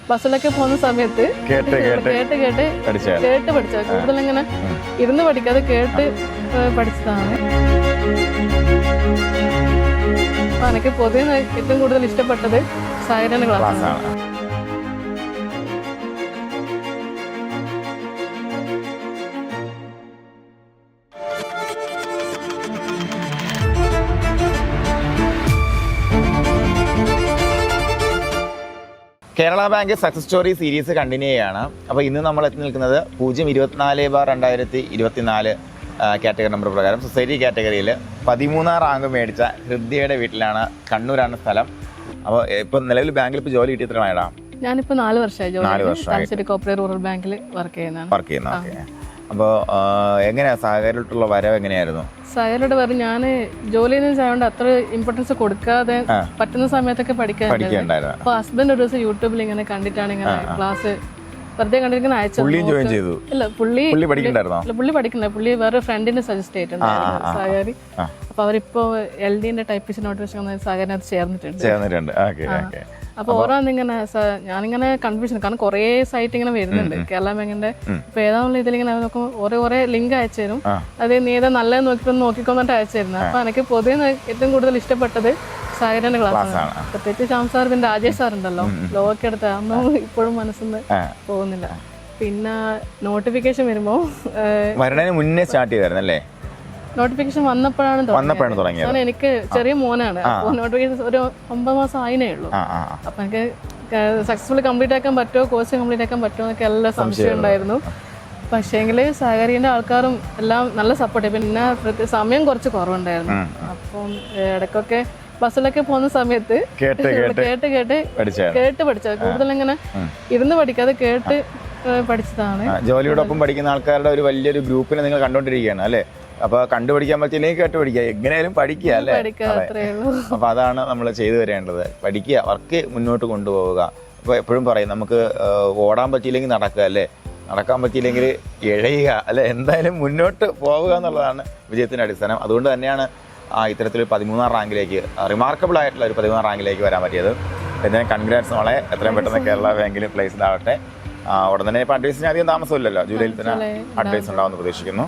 ബസ്സിലൊക്കെ പോകുന്ന സമയത്ത് കേട്ട് പഠിച്ചത്. കൂടുതൽ ഇങ്ങനെ ഇരുന്ന് പഠിക്കാതെ കേട്ട് പഠിച്ചതാണ്. അപ്പൊ എനിക്ക് പൊതുവെ ഏറ്റവും കൂടുതൽ ഇഷ്ടപ്പെട്ടത് സാഗരന്റെ ക്ലാസ്സാണ്. Kerala bank success story series continue ചെയ്യാണ്. അപ്പോൾ ഇന്ന് നമ്മൾ എത്തി നിൽക്കുന്നത് 024/2024 കാറ്റഗറി നമ്പർ പ്രകാരം സൊസൈറ്റി കാറ്റഗറിയിൽ 13ാം റാങ്ക് മേടിച്ച ഹൃദ്യയുടെ വീട്ടിലാണ്. കണ്ണൂരാണ് സ്ഥലം. അപ്പോൾ ഇപ്പോൾ നിലവിൽ ബാങ്കിൽ ഇപ്പോൾ ജോലി കിട്ടി എത്രമായിടാ? ഞാനിപ്പോൾ 4 വർഷമായി കോപ്പറേറ്റീവ് റൂറൽ ബാങ്കിൽ വർക്ക് ചെയ്യുന്നതാണ്. അപ്പോൾ എങ്ങനെയാണ് സഹകരിട്ടുള്ള വരവ് എങ്ങനെയായിരുന്നു? സഹകരുടെ വരവ് ഞാൻ ജോലി ചെയ്യുന്നതുകൊണ്ട് അത്ര ഇമ്പോർട്ടൻസ് കൊടുക്കാതെ പറ്റുന്ന സമയത്തൊക്കെ പഠിക്കാനുണ്ടായിരുന്നു. അപ്പൊ ഹസ്ബൻഡ് ഒരു ദിവസം യൂട്യൂബിൽ ഇങ്ങനെ കണ്ടിട്ടാണ് ഇങ്ങനെ ക്ലാസ് വെറുതെ കണ്ടിരിക്കുന്ന അയച്ചു. ഇല്ല, പുള്ളി പഠിക്കണ്ട, പുള്ളി വേറെ ഫ്രണ്ടിനെ സജസ്റ്റ് ചെയ്തിട്ടുണ്ട് സഹകാരി. അപ്പൊ അവരിപ്പോ LD ടൈപ്പിസ്റ്റ് നോട്ടിഫിക്കേഷൻ സഹകാരിനകത്ത് ചേർന്നിട്ടുണ്ട്. അപ്പൊ ഓരോന്നിങ്ങനെ ഞാനിങ്ങനെ കൺഫ്യൂഷൻ, കാരണം കുറെ സൈറ്റ് ഇങ്ങനെ വരുന്നുണ്ട് കേരള ബാങ്കിന്റെ. ഇപ്പൊ ഏതാണെന്നുള്ള ഇതിലിങ്ങനെ നോക്കുമ്പോൾ കുറെ ലിങ്ക് അയച്ചു തരും. അത് നീ ഏതാ നല്ലത് നോക്കിക്കൊന്നിട്ട് അയച്ചു തരുന്നത്. അപ്പൊ എനിക്ക് പൊതുവെ ഏറ്റവും കൂടുതൽ ഇഷ്ടപ്പെട്ടത് സാഗരന്റെ ക്ലാസ്സാണ്. പ്രത്യേകിച്ച് ശ്യാം സാർ, പിന്നെ രാജേഷ് സാർ ഉണ്ടല്ലോ, ലോ ഒക്കെ എടുത്ത അന്നും ഇപ്പോഴും മനസ്സിന്ന് പോകുന്നില്ല. പിന്നെ നോട്ടിഫിക്കേഷൻ വരുമ്പോ മുന്നേ സ്റ്റാർട്ട് ചെയ്തായിരുന്നല്ലേ? നോട്ടിഫിക്കേഷൻ വന്നപ്പോഴാണ് തുടങ്ങിയത്. എനിക്ക് ചെറിയ മോനാണ്. അപ്പോൾ നോട്ടിഫിക്കേഷൻ ഒരു 9 മാസം ആയിനേ ഉള്ളൂ. അപ്പൊ എനിക്ക് സക്സസ്ഫുള്ളി കംപ്ലീറ്റ് ആക്കാൻ പറ്റുമോ, കോഴ്സ് കംപ്ലീറ്റ് ആക്കാൻ പറ്റുമോ എന്നൊക്കെ എല്ലാ സംശയം ഉണ്ടായിരുന്നു. പക്ഷേങ്കിൽ സഹകാരിന്റെ ആൾക്കാരും എല്ലാം നല്ല സപ്പോർട്ട്. പിന്നെ സമയം കുറച്ച് കുറവുണ്ടായിരുന്നു. അപ്പം ഇടയ്ക്കൊക്കെ ബസ്സിലൊക്കെ പോകുന്ന സമയത്ത് കേട്ട് പഠിച്ചത്. കൂടുതൽ ഇങ്ങനെ ഇരുന്ന് പഠിക്കാതെ കേട്ട് പഠിച്ചതാണ്. ജോലിയോടൊപ്പം പഠിക്കുന്ന ആൾക്കാരുടെ ഒരു വലിയൊരു ഗ്രൂപ്പിനെ നിങ്ങൾ കണ്ടോണ്ടിരിക്കുകയാണ് അല്ലേ? അപ്പൊ കണ്ടുപിടിക്കാൻ പറ്റില്ലെങ്കിൽ കേട്ട് പഠിക്കുക, എങ്ങനെയാലും പഠിക്കുക അല്ലേ? അപ്പൊ അതാണ് നമ്മൾ ചെയ്തു വരേണ്ടത്. പഠിക്കുക, വർക്ക് മുന്നോട്ട് കൊണ്ടുപോവുക. അപ്പൊ എപ്പോഴും പറയും നമുക്ക് ഓടാൻ പറ്റിയില്ലെങ്കിൽ നടക്കുക അല്ലേ, നടക്കാൻ പറ്റിയില്ലെങ്കിൽ എഴയുക അല്ലെ, എന്തായാലും മുന്നോട്ട് പോവുക എന്നുള്ളതാണ് വിജയത്തിന്റെ അടിസ്ഥാനം. അതുകൊണ്ട് തന്നെയാണ് ഇത്തരത്തിൽ 13ാം റാങ്കിലേക്ക്, റിമാർക്കബിൾ ആയിട്ടുള്ള ഒരു 13ാം റാങ്കിലേക്ക് വരാൻ പറ്റിയത്. പിന്നെ കൺഗ്രാറ്റ്സ് മോളെ, എത്രയും പെട്ടെന്ന് കേരള ബാങ്കിൽ പ്ലേസ്ഡ് ആവട്ടെ. ഉടനെ തന്നെ ഇപ്പൊ അഡ്വൈസിന് അധികം താമസമില്ലല്ലോ, ജൂലൈയിൽ തന്നെ അഡ്വൈസ് ഉണ്ടാവുമെന്ന് പ്രതീക്ഷിക്കുന്നു.